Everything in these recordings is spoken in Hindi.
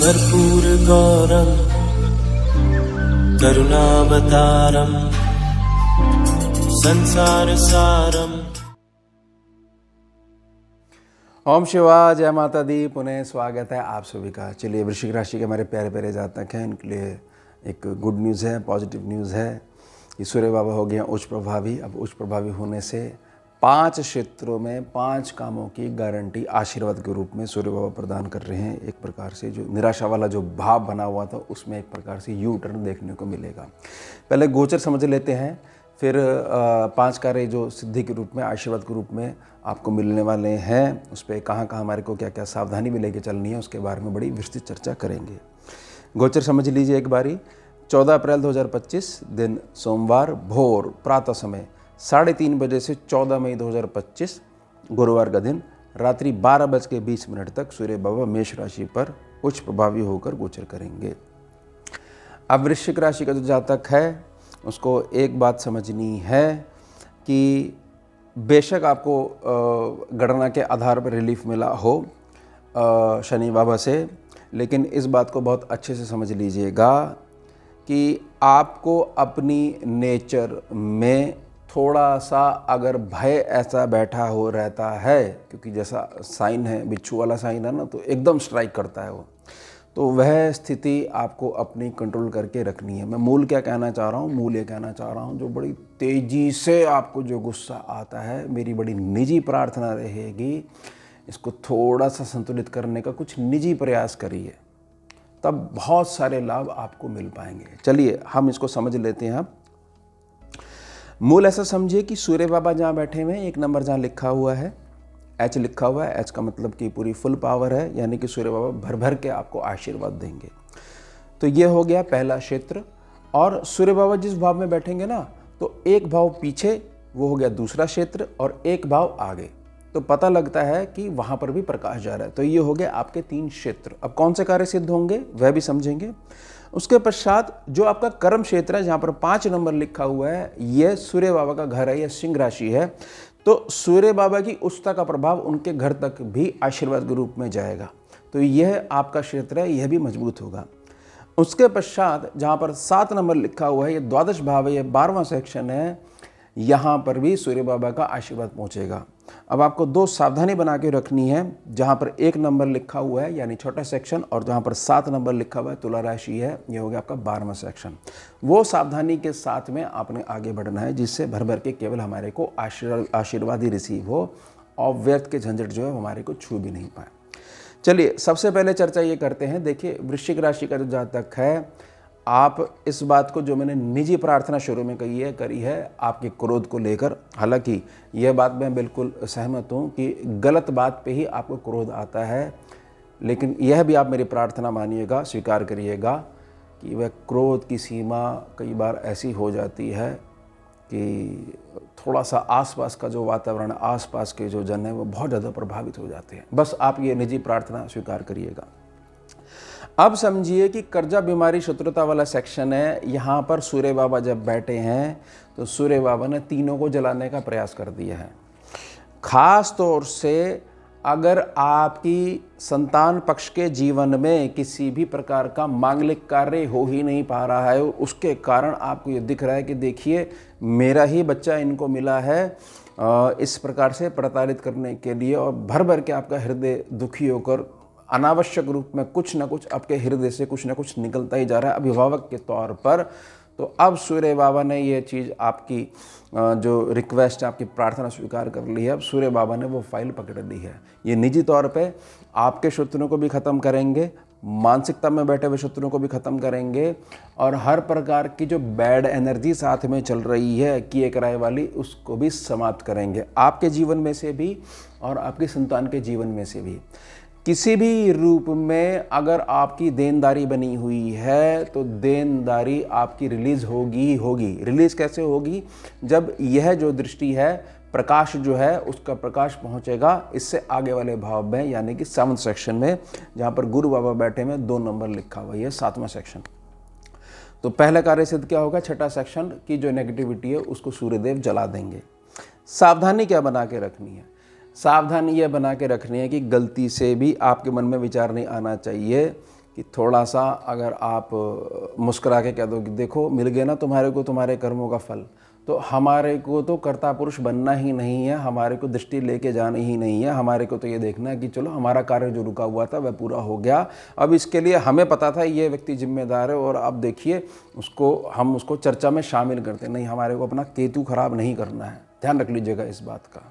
कर्पूरगौरं करुणावतारं संसारसारम्। ओम शिवाय, जय माता दी। पुनः स्वागत है आप सभी का। चलिए, वृश्चिक राशि के हमारे प्यारे प्यारे जातक हैं, इनके लिए एक गुड न्यूज़ है, पॉजिटिव न्यूज़ है कि सूर्य बाबा हो गए उच्च प्रभावी। अब उच्च प्रभावी होने से 5 क्षेत्रों में 5 कामों की गारंटी आशीर्वाद के रूप में सूर्य बाबा प्रदान कर रहे हैं। एक प्रकार से जो निराशा वाला जो भाव बना हुआ था उसमें एक प्रकार से यू टर्न देखने को मिलेगा। पहले गोचर समझ लेते हैं, फिर 5 कार्य जो सिद्धि के रूप में, आशीर्वाद के रूप में आपको मिलने वाले हैं, उस पर कहाँ कहाँ हमारे को क्या क्या सावधानी भी लेके चलनी है, उसके बारे में बड़ी विस्तृत चर्चा करेंगे। गोचर समझ लीजिए एक बारी। 14 अप्रैल 2025 दिन सोमवार, भोर प्रातः समय 3:30 बजे से 14 मई 2025 गुरुवार का दिन रात्रि 12:20 तक सूर्य बाबा मेष राशि पर उच्च प्रभावी होकर गोचर करेंगे। अब वृश्चिक राशि का जो जातक है उसको एक बात समझनी है कि बेशक आपको गणना के आधार पर रिलीफ मिला हो शनि बाबा से, लेकिन इस बात को बहुत अच्छे से समझ लीजिएगा कि आपको अपनी नेचर में थोड़ा सा अगर भय ऐसा बैठा हो रहता है, क्योंकि जैसा साइन है, बिच्छू वाला साइन है ना, तो एकदम स्ट्राइक करता है वो, तो वह स्थिति आपको अपनी कंट्रोल करके रखनी है। मैं मूल क्या कहना चाह रहा हूँ? मूल ये कहना चाह रहा हूँ, जो बड़ी तेज़ी से आपको जो गुस्सा आता है, मेरी बड़ी निजी प्रार्थना रहेगी इसको थोड़ा सा संतुलित करने का कुछ निजी प्रयास करिए, तब बहुत सारे लाभ आपको मिल पाएंगे। चलिए हम इसको समझ लेते हैं। अब मूल ऐसा समझिए कि सूर्य बाबा जहाँ बैठे हुए हैं, एक नंबर जहाँ लिखा हुआ है एच लिखा हुआ है, एच का मतलब कि पूरी फुल पावर है, यानी कि सूर्य बाबा भर भर के आपको आशीर्वाद देंगे। तो ये हो गया पहला क्षेत्र। और सूर्य बाबा जिस भाव में बैठेंगे ना, तो एक भाव पीछे वो हो गया दूसरा क्षेत्र और एक भाव आगे, तो पता लगता है कि वहाँ पर भी प्रकाश जा रहा है। तो ये हो गया आपके 3 क्षेत्र। अब कौन से कार्य सिद्ध होंगे वह भी समझेंगे। उसके पश्चात जो आपका कर्म क्षेत्र है, जहाँ पर 5 नंबर लिखा हुआ है, यह सूर्य बाबा का घर है, यह सिंह राशि है, तो सूर्य बाबा की उच्चता का प्रभाव उनके घर तक भी आशीर्वाद के रूप में जाएगा। तो यह आपका क्षेत्र है, यह भी मजबूत होगा। उसके पश्चात जहाँ पर 7 नंबर लिखा हुआ है, यह द्वादश भाव है, यह 12वां सेक्शन है, यहाँ पर भी सूर्य बाबा का आशीर्वाद पहुँचेगा। अब आपको 2 सावधानी बना के रखनी है। जहाँ पर 1 नंबर लिखा हुआ है यानी छोटा सेक्शन, और जहाँ पर 7 नंबर लिखा हुआ है तुला राशि है, ये हो गया आपका 12वां सेक्शन। वो सावधानी के साथ में आपने आगे बढ़ना है, जिससे भर भर के केवल हमारे को आशीर्वाद ही रिसीव हो और व्यर्थ के झंझट जो है हमारे को छू भी नहीं पाए। चलिए सबसे पहले चर्चा ये करते हैं। देखिए, वृश्चिक राशि का जो जातक है, आप इस बात को, जो मैंने निजी प्रार्थना शुरू में करी है आपके क्रोध को लेकर, हालांकि यह बात मैं बिल्कुल सहमत हूँ कि गलत बात पे ही आपको क्रोध आता है, लेकिन यह भी आप मेरी प्रार्थना मानिएगा, स्वीकार करिएगा कि वह क्रोध की सीमा कई बार ऐसी हो जाती है कि थोड़ा सा आसपास का जो वातावरण, आसपास के जो जन है, वो बहुत ज़्यादा प्रभावित हो जाते हैं। बस आप ये निजी प्रार्थना स्वीकार करिएगा। अब समझिए कि कर्जा, बीमारी, शत्रुता वाला सेक्शन है। यहाँ पर सूर्य बाबा जब बैठे हैं तो सूर्य बाबा ने तीनों को जलाने का प्रयास कर दिया है। खास तौर से अगर आपकी संतान पक्ष के जीवन में किसी भी प्रकार का मांगलिक कार्य हो ही नहीं पा रहा है, उसके कारण आपको ये दिख रहा है कि देखिए मेरा ही बच्चा इनको मिला है इस प्रकार से प्रताड़ित करने के लिए, और भर भर के आपका हृदय दुखी होकर अनावश्यक रूप में कुछ ना कुछ आपके हृदय से कुछ ना कुछ निकलता ही जा रहा है अभिभावक के तौर पर। तो अब सूर्य बाबा ने ये चीज़, आपकी जो रिक्वेस्ट है, आपकी प्रार्थना स्वीकार कर ली है। अब सूर्य बाबा ने वो फाइल पकड़ ली है। ये निजी तौर पे आपके शत्रुओं को भी ख़त्म करेंगे, मानसिकता में बैठे हुए शत्रुओं को भी ख़त्म करेंगे, और हर प्रकार की जो बैड एनर्जी साथ में चल रही है किए कराए वाली, उसको भी समाप्त करेंगे, आपके जीवन में से भी और आपकी संतान के जीवन में से भी। किसी भी रूप में अगर आपकी देनदारी बनी हुई है तो देनदारी आपकी रिलीज होगी। रिलीज कैसे होगी? जब यह जो दृष्टि है, प्रकाश जो है, उसका प्रकाश पहुंचेगा इससे आगे वाले भाव में, यानी कि 7वें सेक्शन में, जहां पर गुरु बाबा बैठे में 2 नंबर लिखा हुआ है, 7वां सेक्शन। तो पहला कार्य सिद्ध क्या होगा? छठा सेक्शन की जो नेगेटिविटी है उसको सूर्यदेव जला देंगे। सावधानी क्या बना के रखनी है? सावधानी यह बना के रखनी है कि गलती से भी आपके मन में विचार नहीं आना चाहिए कि थोड़ा सा अगर आप मुस्कुरा के कह दो कि देखो मिल गया ना तुम्हारे को तुम्हारे कर्मों का फल, तो हमारे को तो कर्ता पुरुष बनना ही नहीं है, हमारे को दृष्टि लेके जानी ही नहीं है, हमारे को तो ये देखना है कि चलो हमारा कार्य जो रुका हुआ था वह पूरा हो गया। अब इसके लिए हमें पता था ये व्यक्ति जिम्मेदार है और अब देखिए हम उसको चर्चा में शामिल करते नहीं, हमारे को अपना केतु खराब नहीं करना है, ध्यान रख लीजिएगा इस बात का।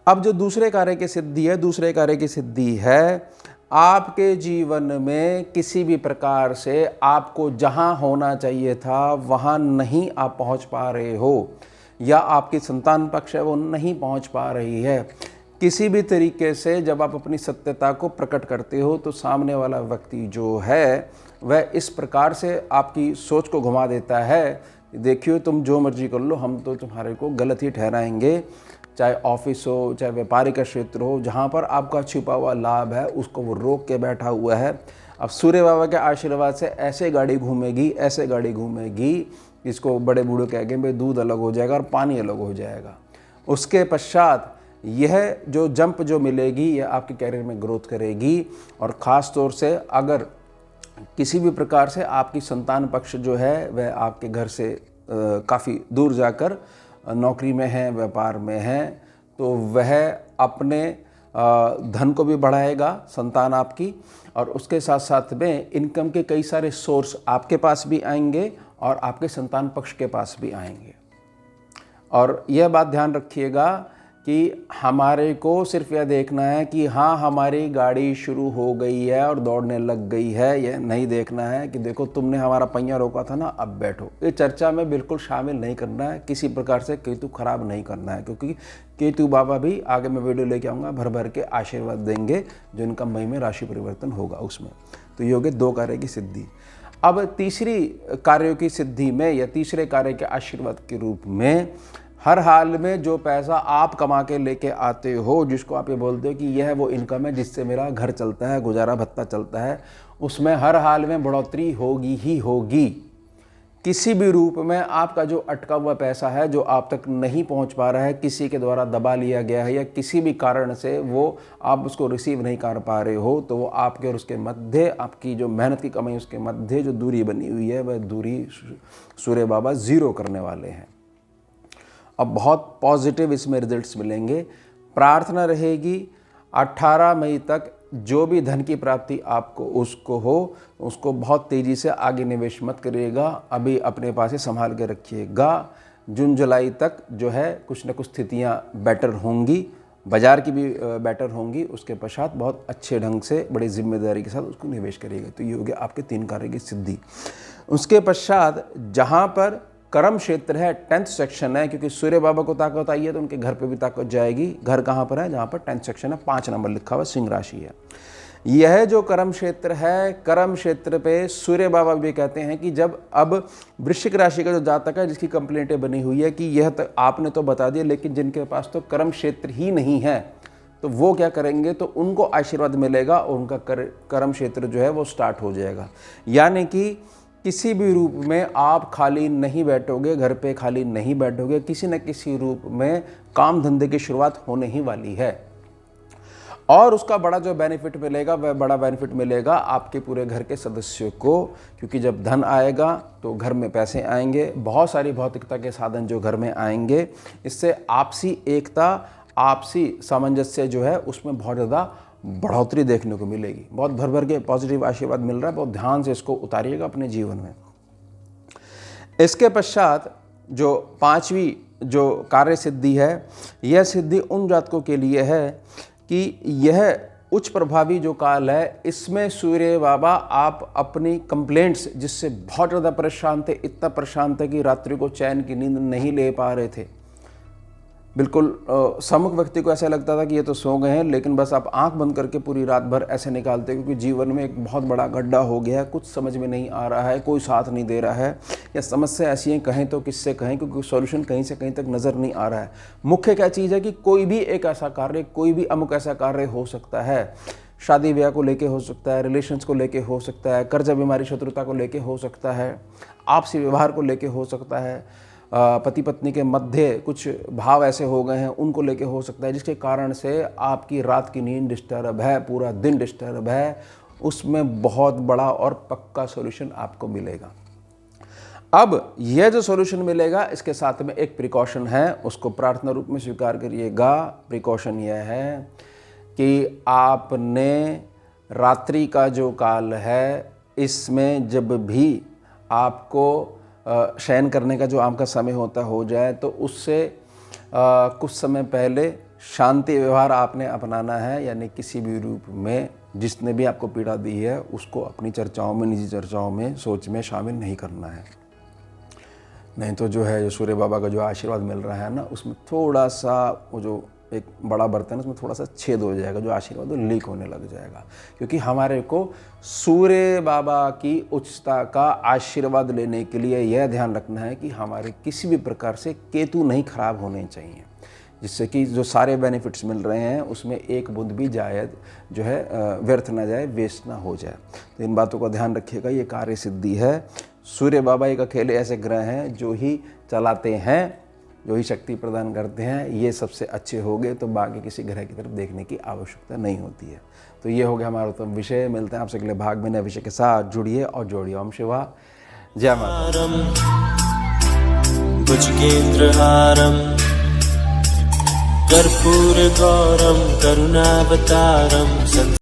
अब जो दूसरे कार्य की सिद्धि है, दूसरे कार्य की सिद्धि है आपके जीवन में किसी भी प्रकार से आपको जहां होना चाहिए था वहां नहीं आप पहुंच पा रहे हो, या आपकी संतान पक्ष है वो नहीं पहुंच पा रही है। किसी भी तरीके से जब आप अपनी सत्यता को प्रकट करते हो तो सामने वाला व्यक्ति जो है वह इस प्रकार से आपकी सोच को घुमा देता है, देखियो तुम जो मर्जी कर लो, हम तो तुम्हारे को गलत ही ठहराएंगे। चाहे ऑफिस हो, चाहे व्यापारिक क्षेत्र हो, जहाँ पर आपका छिपा हुआ लाभ है उसको वो रोक के बैठा हुआ है। अब सूर्य बाबा के आशीर्वाद से ऐसे गाड़ी घूमेगी, ऐसे गाड़ी घूमेगी, इसको बड़े बूढ़े कह के भाई दूध अलग हो जाएगा और पानी अलग हो जाएगा। उसके पश्चात यह जो जंप जो मिलेगी यह आपके कैरियर में ग्रोथ करेगी। और ख़ास तौर से अगर किसी भी प्रकार से आपकी संतान पक्ष जो है वह आपके घर से काफ़ी दूर जाकर नौकरी में है, व्यापार में है, तो वह अपने धन को भी बढ़ाएगा संतान आपकी, और उसके साथ साथ में इनकम के कई सारे सोर्स आपके पास भी आएंगे और आपके संतान पक्ष के पास भी आएंगे। और यह बात ध्यान रखिएगा कि हमारे को सिर्फ यह देखना है कि हाँ हमारी गाड़ी शुरू हो गई है और दौड़ने लग गई है, यह नहीं देखना है कि देखो तुमने हमारा पहिया रोका था ना, अब बैठो। ये चर्चा में बिल्कुल शामिल नहीं करना है, किसी प्रकार से केतु खराब नहीं करना है, क्योंकि केतु बाबा भी आगे मैं वीडियो लेके आऊँगा भर भर के आशीर्वाद देंगे जो इनका मई में राशि परिवर्तन होगा उसमें। तो ये हो गए 2 कार्य की सिद्धि। अब तीसरी कार्यों की सिद्धि में या तीसरे कार्य के आशीर्वाद के रूप में हर हाल में जो पैसा आप कमा के लेके आते हो, जिसको आप ये बोलते हो कि यह वो इनकम है जिससे मेरा घर चलता है, गुजारा भत्ता चलता है, उसमें हर हाल में बढ़ोतरी होगी ही होगी। किसी भी रूप में आपका जो अटका हुआ पैसा है जो आप तक नहीं पहुंच पा रहा है, किसी के द्वारा दबा लिया गया है या किसी भी कारण से वो आप उसको रिसीव नहीं कर पा रहे हो, तो वो आपके और उसके मध्य, आपकी जो मेहनत की कमाई उसके मध्य जो दूरी बनी हुई है वह दूरी सूर्य बाबा 0 करने वाले हैं। अब बहुत पॉजिटिव इसमें रिजल्ट्स मिलेंगे। प्रार्थना रहेगी 18 मई तक जो भी धन की प्राप्ति आपको उसको हो, उसको बहुत तेज़ी से आगे निवेश मत करिएगा, अभी अपने पास ही संभाल के रखिएगा। जून जुलाई तक जो है कुछ न कुछ स्थितियाँ बेटर होंगी, बाज़ार की भी बेटर होंगी। उसके पश्चात बहुत अच्छे ढंग से बड़ी जिम्मेदारी के साथ उसको निवेश करिएगा। तो ये हो गया आपके 3 कार्य की सिद्धि। उसके पश्चात जहाँ पर कर्म क्षेत्र है, 10th सेक्शन है, क्योंकि सूर्य बाबा को ताकत आई है तो उनके घर पे भी ताकत जाएगी। घर कहाँ पर है? जहाँ पर 10th सेक्शन है, 5 नंबर लिखा हुआ सिंह राशि है। यह जो कर्म क्षेत्र है, कर्म क्षेत्र पे सूर्य बाबा भी कहते हैं कि जब अब वृश्चिक राशि का जो जातक है जिसकी कंप्लेंटें बनी हुई है कि यह तो आपने तो बता दिया, लेकिन जिनके पास तो कर्म क्षेत्र ही नहीं है तो वो क्या करेंगे, तो उनको आशीर्वाद मिलेगा और उनका कर्म क्षेत्र जो है वो स्टार्ट हो जाएगा। यानी कि किसी भी रूप में आप खाली नहीं बैठोगे, घर पे खाली नहीं बैठोगे, किसी न किसी रूप में काम धंधे की शुरुआत होने ही वाली है। और उसका बड़ा जो बेनिफिट मिलेगा वह बड़ा बेनिफिट मिलेगा आपके पूरे घर के सदस्यों को, क्योंकि जब धन आएगा तो घर में पैसे आएंगे, बहुत सारी भौतिकता के साधन जो घर में आएंगे, इससे आपसी एकता, आपसी सामंजस्य जो है उसमें बहुत ज़्यादा बढ़ोतरी देखने को मिलेगी। बहुत भर भर के पॉजिटिव आशीर्वाद मिल रहा है, बहुत ध्यान से इसको उतारिएगा अपने जीवन में। इसके पश्चात जो 5वीं जो कार्य सिद्धि है, यह सिद्धि उन जातकों के लिए है कि यह उच्च प्रभावी जो काल है, इसमें सूर्य बाबा आप अपनी कंप्लेंट्स जिससे बहुत ज़्यादा परेशान थे, इतना परेशान थे कि रात्रि को चैन की नींद नहीं ले पा रहे थे, बिल्कुल सम्मुख व्यक्ति को ऐसा लगता था कि ये तो सो गए हैं, लेकिन बस आप आंख बंद करके पूरी रात भर ऐसे निकालते, क्योंकि जीवन में एक बहुत बड़ा गड्ढा हो गया है, कुछ समझ में नहीं आ रहा है, कोई साथ नहीं दे रहा है, या समस्या ऐसी है कहें तो किससे कहें, क्योंकि सॉल्यूशन कहीं से कहीं तक नज़र नहीं आ रहा है। मुख्य क्या चीज़ है कि कोई भी एक ऐसा कार्य, कोई भी अमुक ऐसा कार्य हो सकता है, शादी ब्याह को लेके हो सकता है, रिलेशंस को लेके हो सकता है, कर्जा बीमारी शत्रुता को लेके हो सकता है, आपसी व्यवहार को लेके हो सकता है, पति पत्नी के मध्य कुछ भाव ऐसे हो गए हैं उनको लेके हो सकता है, जिसके कारण से आपकी रात की नींद डिस्टर्ब है, पूरा दिन डिस्टर्ब है, उसमें बहुत बड़ा और पक्का सॉल्यूशन आपको मिलेगा। अब यह जो सॉल्यूशन मिलेगा इसके साथ में एक प्रिकॉशन है, उसको प्रार्थना रूप में स्वीकार करिएगा। प्रिकॉशन यह है कि आपने रात्रि का जो काल है इसमें जब भी आपको शयन करने का जो आपका समय होता हो जाए तो उससे कुछ समय पहले शांति व्यवहार आपने अपनाना है, यानी किसी भी रूप में जिसने भी आपको पीड़ा दी है उसको अपनी चर्चाओं में, निजी चर्चाओं में, सोच में शामिल नहीं करना है। नहीं तो जो है, जो सूर्य बाबा का जो आशीर्वाद मिल रहा है ना, उसमें थोड़ा सा वो जो एक बड़ा बर्तन है उसमें थोड़ा सा छेद हो जाएगा, जो आशीर्वाद वो लीक होने लग जाएगा। क्योंकि हमारे को सूर्य बाबा की उच्चता का आशीर्वाद लेने के लिए यह ध्यान रखना है कि हमारे किसी भी प्रकार से केतु नहीं खराब होने चाहिए, जिससे कि जो सारे बेनिफिट्स मिल रहे हैं उसमें एक बूंद भी जायद जो है व्यर्थ ना जाए, वेस्ट ना हो जाए। तो इन बातों का ध्यान रखिएगा। ये कार्य सिद्धि है। सूर्य बाबा एक अकेले ऐसे ग्रह हैं जो ही चलाते हैं, जो ही शक्ति प्रदान करते हैं। ये सबसे अच्छे हो गए तो बाकी किसी ग्रह की तरफ देखने की आवश्यकता नहीं होती है। तो ये हो गया हमारा उत्तम विषय। मिलते हैं आपसे अगले भाग में नए विषय के साथ। जुड़िए और जोड़िए। ओम शिवा, जय माता। भुजगेन्द्रहारं कर्पूरगौरं करुणावतारं